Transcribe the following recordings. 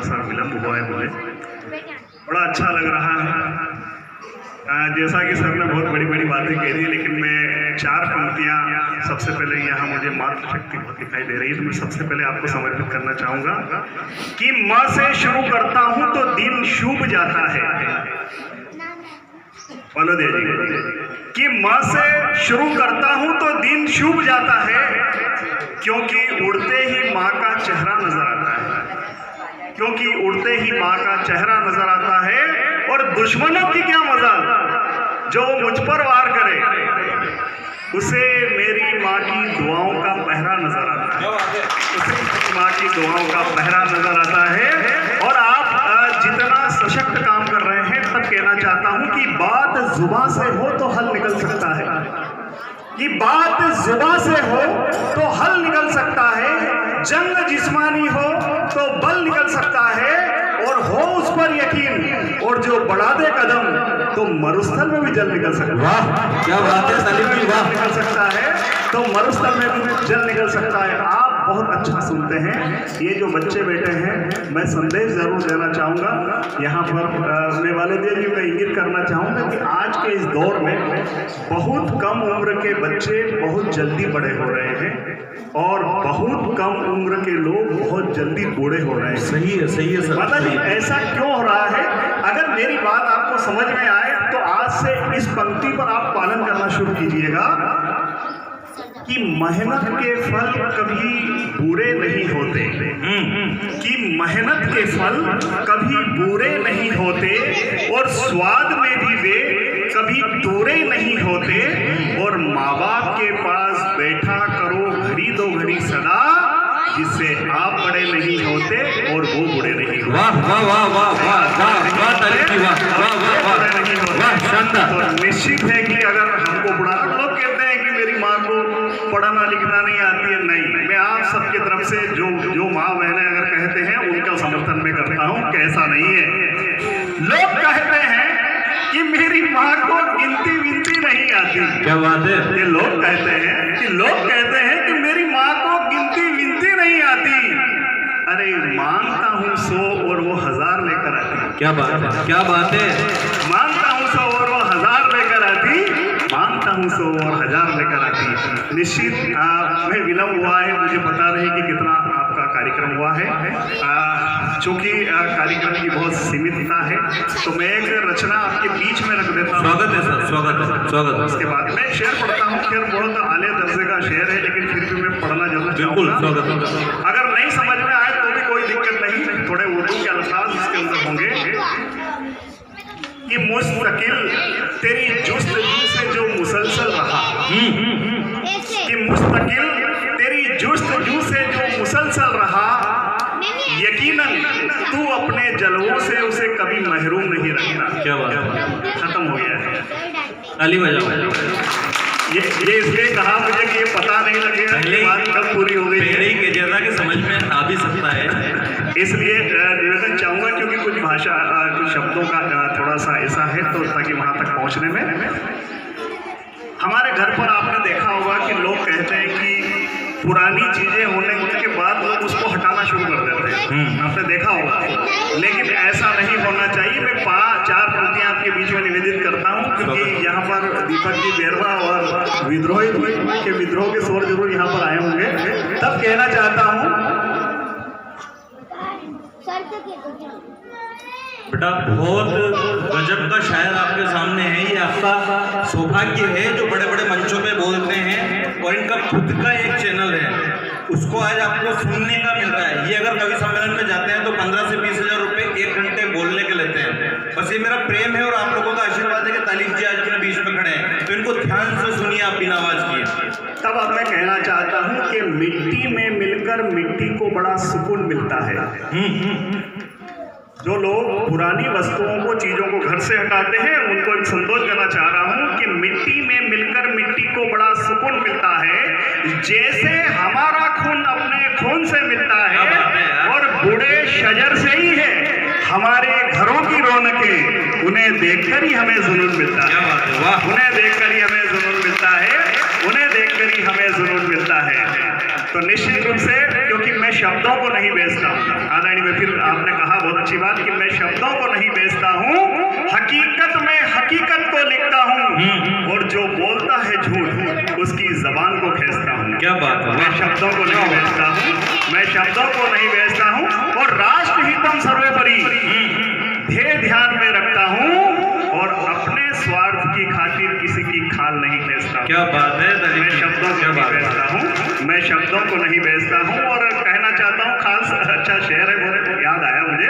सा विलम्ब हुआ है मुझे, बड़ा अच्छा लग रहा है। जैसा कि सर ने बहुत बड़ी बड़ी बातें कह दी, लेकिन मैं 4 पंक्तियाँ सबसे पहले यहाँ मुझे मातृशक्ति बहुत दिखाई दे रही है, तो मैं सबसे पहले आपको समर्पित करना चाहूँगा कि माँ से शुरू करता हूँ तो दिन शुभ जाता है। बोलो दे कि माँ से शुरू करता हूँ तो दिन शुभ जाता है, क्योंकि उड़ते ही माँ का चेहरा नजर आता है, क्योंकि उड़ते ही माँ का चेहरा नजर आता है। और दुश्मनों की क्या मजाल, जो मुझ पर वार करे उसे मेरी माँ की दुआओं का पहरा नजर आता है, उसे माँ की दुआओं का पहरा नजर आता है। और आप जितना सशक्त काम कर रहे हैं, तब कहना चाहता हूं कि बात जुबान से हो तो हल निकल सकता है, कि बात जुबान से हो तो हल निकल सकता है, जंग जिस्मानी हो तो बल निकल सकता है, और हो उस पर यकीन और जो बढ़ा दे कदम तो मरुस्थल में भी जल निकल सकता है। वाह क्या बात है सलीम जी, वाह। निकल सकता है तो मरुस्थल में भी जल निकल सकता है। आप बहुत अच्छा सुनते हैं। ये जो बच्चे बैठे हैं, मैं संदेश जरूर देना चाहूँगा यहाँ पर। मैं वालिदैन जी को इंगित करना चाहूँगा कि आज के इस दौर में बहुत कम उम्र के बच्चे बहुत जल्दी बड़े हो रहे हैं, और बहुत कम उम्र के लोग बहुत जल्दी बूढ़े हो रहे हैं। सही है सर। मतलब ऐसा क्यों हो रहा है? अगर मेरी बात आपको समझ में आए तो आज से इस पंक्ति पर आप पालन करना शुरू कीजिएगा कि मेहनत के फल कभी बुरे नहीं होते, कि मेहनत के फल कभी बुरे नहीं होते, और स्वाद में भी वे कभी दूरे नहीं होते। और माँ बाप के पास बैठा करो घड़ी दो घड़ी सदा, जिससे आप बड़े नहीं होते और वो बूढ़े नहीं होते। वाह वाह वाह वाह वाह वाह वाह तारीफ, वाह वाह वाह वाह शानदार। तो निश्चित है कि अगर हमको बुढ़ाना, लोग कहते हैं कि मेरी माँ को पढ़ना लिखना नहीं आती है, नहीं, मैं आप सबकी तरफ से जो माँ बहनें अगर कहते हैं उनका समर्थन में करता हूँ, कैसा नहीं है। लोग कहते हैं कि मेरी माँ को गिनती विनती नहीं आती। क्या बात है। ये लोग कहते हैं कि मेरी माँ को गिनती विनती नहीं आती। अरे मांगता हूँ 100 और वो 1000 लेकर आती। क्या बात है, क्या बात है। मांगता हूँ 100 और वो 1000 लेकर आती, मांगता हूँ 100 और 1000 लेकर आती। निश्चित में विलम्ब हुआ है, मुझे पता नहीं कि कितना आपका कार्यक्रम हुआ है। चूंकि कार्यक्रम की बहुत सीमितता है, तो मैं एक रचना आपके बीच में रख देता हूँ। स्वागत है सर, स्वागत है, स्वागत है। उसके बाद मैं शेर पढ़ता हूँ। खैर बहुत आले दर्जे का शेर है, लेकिन फिर भी मैं पढ़ना जरूर चाहूँगा। स्वागत है। अगर नहीं समझ में आए तो भी कोई दिक्कत नहीं, थोड़े उर्दू के अल्फाज इसके अंदर होंगे। कि मुस्तकिल तेरी जुस्तजू से जो मुसलसल रहा, कि मुस्तकिल तेरी जुस्तजू से जो मुसलसल रहा, यकीनन तू अपने जलवों से उसे कभी महरूम नहीं रखता। क्या बात है। खत्म हो गया है। ताली बजाओ। ये इसलिए कहा मुझे कि ये पता नहीं लगेगा कि बात कब पूरी हो गई है, पहले ही कह दिया था कि समझ में आ भी सकता है, इसलिए निवेदन चाहूँगा, क्योंकि कुछ भाषा कुछ शब्दों का थोड़ा सा ऐसा है, तो ताकि वहाँ तक पहुँचने में। हमारे घर पर आपने देखा होगा कि लोग कहते हैं कि पुरानी चीजें होने के बाद लोग उसको हटाना शुरू कर देते हैं, आपने देखा होगा। लेकिन ऐसा नहीं होना चाहिए। मैं 4 पंक्तियां आपके बीच में निवेदित करता हूं, क्योंकि यहाँ पर दीपक जी बेरवा और विद्रोही के विद्रोह के स्वर जरूर यहाँ पर आए होंगे। तब कहना चाहता हूँ बेटा बहुत गजब का शायर आपके सामने है। ये आपका सौभाग्य है जो बड़े बड़े मंचों पे बोलते हैं, और इनका खुद का एक चैनल है, उसको आज आपको सुनने का मिल रहा है। ये अगर कवि सम्मेलन में जाते हैं तो 15 से 20 हज़ार रुपये 1 घंटे बोलने के लेते हैं। बस ये मेरा प्रेम है और आप लोगों का आशीर्वाद है कि तालीम जी आज अपने बीच में खड़े हैं, तो इनको ध्यान से सुनिए आप बिना आवाज किए। तब अब मैं कहना चाहता हूँ कि मिट्टी में मिलकर मिट्टी को बड़ा सुकून मिलता है। जो लोग पुरानी वस्तुओं को, चीजों को घर से हटाते हैं, उनको एक संतोष करना चाह रहा हूं कि मिट्टी में मिलकर मिट्टी को बड़ा सुकून मिलता है, जैसे हमारा खून अपने खून से मिलता है। और बूढ़े शजर से ही है हमारे घरों की रौनकें, उन्हें देखकर ही हमें जुनून मिलता है। उन्हें देखकर ही हमें जुनून मिलता है, उन्हें देखकर ही हमें जुनून मिलता है। तो निश्चित रूप से, क्योंकि मैं शब्दों को नहीं बेचता हूँ। आदरणीय में फिर आपने कहा बहुत अच्छी बात कि मैं शब्दों को नहीं बेचता हूँ, हकीकत में हकीकत को लिखता हूँ, और जो बोलता है झूठ उसकी जबान को खींचता हूँ। क्या बात है। मैं शब्दों को नहीं बेचता हूँ, मैं शब्दों को नहीं बेचता हूँ, और राष्ट्र हितम सर्वोपरि ध्येय ध्यान में रखता हूँ, और अपने स्वार्थ की खातिर किसी की खाल नहीं खींचता। क्या बात है। मैं शब्दों को नहीं बेचता हूँ, मैं शब्दों को नहीं बेचता हूँ। और कहना चाहता हूँ, खास अच्छा शेर है, बहुत याद आया मुझे।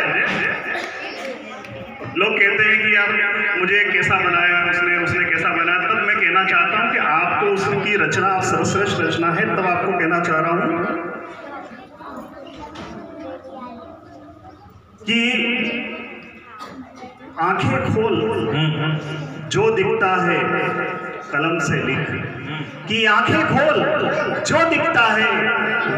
लोग कहते हैं कि यार मुझे कैसा बनाया उसने कैसा बनाया, तब मैं कहना चाहता हूँ कि आपको उसकी रचना, आप सर्वश्रेष्ठ रचना है, तब आपको कहना चाह रहा हूँ कि आंखें खोल, जो दिखता है कलम से लिख, कि आंखें खोल, जो दिखता है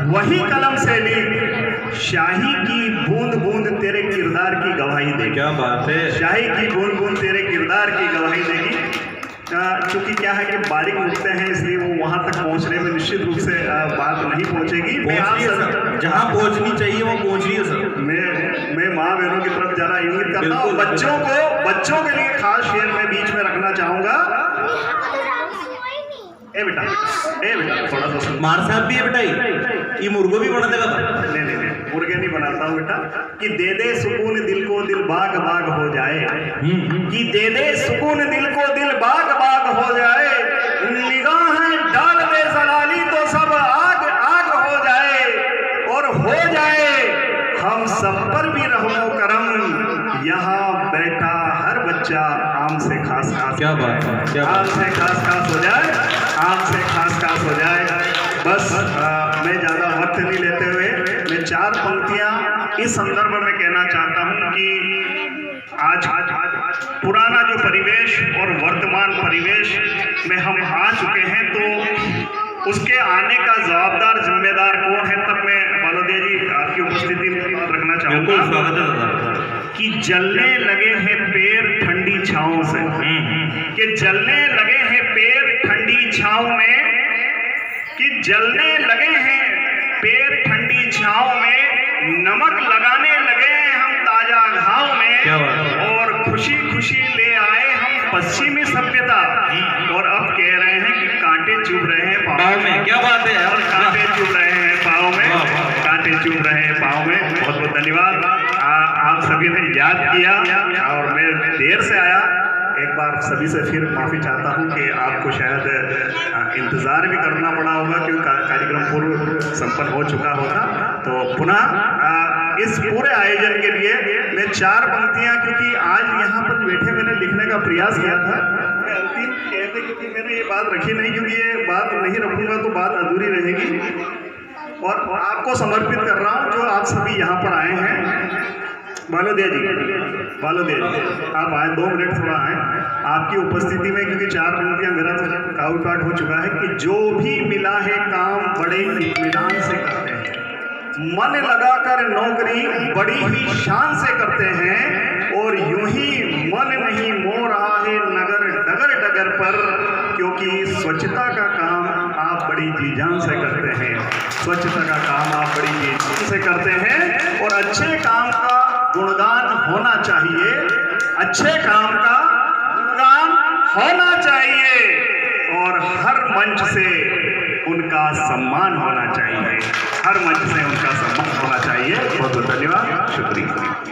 वही कलम से लिख, शाही की बूंद बूंद तेरे किरदार की गवाही देगी। क्या बात है। शाही की बूंद बूंद तेरे किरदार की गवाही देगी। क्योंकि क्या है कि बारीक नुक्ते हैं, इसलिए वो वहां तक पहुंचने में निश्चित रूप से बात नहीं पहुंचेगी। मैं आप जहां पहुंचनी चाहिए वो पहुंच रही है सर। मैं माँ बहनों की तरफ जरा इंगित करता हूँ। बच्चों के लिए खास शेर में बीच में रखना चाहूंगा। ए बेटा थोड़ा सा सुन। मार साहब भी है बेटा, ये मुर्गो भी बना देगा। नहीं मुर्गे नहीं बनाता हूँ बेटा। कि दे दे सुकून दिल को, दिल बाग बाग हो जाए। कि दे दे सुकून दिल को, दिल बाग बाग हो जाए। निगाहें डाल दे जलाली तो सब आग आग हो जाए, और हो जाए हम सब पर भी रहमो करम। यहाँ बैठा हर बच्चा आम से खास खास। क्या बात है। क्या आम से खास खास हो जाए, आम से खास खास हो जाए। बस मैं ज़्यादा वक्त नहीं लेते हुए मैं 4 पंक्तियाँ इस संदर्भ में कहना चाहता हूँ कि आज पुराना जो परिवेश और वर्तमान परिवेश में हम आ चुके हैं, तो उसके आने का जवाबदार जिम्मेदार कौन है, तब मैं बालोदिया जी आपकी उपस्थिति में रखना चाहूँगा कि जलने लगे हैं पैर ठंडी छाँव से, कि जलने लगे हैं पैर ठंडी छाँव में, कि जलने लगे हैं पैर ठंडी छाँव में, नमक लगाने लगे हैं हम ताजा घाव में, और खुशी खुशी ले आए हम पश्चिमी सभ्यता, और अब कह रहे हैं कि कांटे चुभ रहे हैं पाँव में। क्या बात है। और कांटे चुभ रहे हैं पाँव में, कांटे चुभ रहे हैं पाँव में। बहुत बहुत धन्यवाद। आप सभी ने याद किया, और मैं देर से आया। एक बार सभी से फिर माफ़ी चाहता हूँ कि आपको शायद इंतज़ार भी करना पड़ा होगा, क्योंकि कार्यक्रम पूर्व संपन्न हो चुका होगा। तो पुनः इस पूरे आयोजन के लिए मैं 4 पंक्तियाँ, क्योंकि आज यहाँ पर बैठे मैंने लिखने का प्रयास किया था, मैं अंतिम कहते, क्योंकि मैंने ये बात रखी नहीं, क्योंकि ये बात नहीं रखूँगा तो बात अधूरी रहेगी, और आपको समर्पित कर रहा हूँ जो आप सभी यहाँ पर आए हैं। बालोदिया जी आप आए, 2 मिनट थोड़ा आए आपकी उपस्थिति में, क्योंकि 4 पंक्तियाँ मेरा काउट पाठ हो चुका है। कि जो भी मिला है काम बड़े इत्मीनान से करते हैं, मन लगाकर नौकरी बड़ी ही शान से करते हैं, और यूं ही मन नहीं मोह रहा है नगर डगर डगर पर, क्योंकि स्वच्छता का काम आप बड़ी जी जान से करते हैं। स्वच्छता का काम आप बड़ी जी जान से करते हैं, और अच्छे काम का गुणगान होना चाहिए, अच्छे काम का गुणगान होना चाहिए, और हर मंच से उनका सम्मान होना चाहिए, हर मंच से उनका सम्मान होना चाहिए। बहुत बहुत धन्यवाद, शुक्रिया।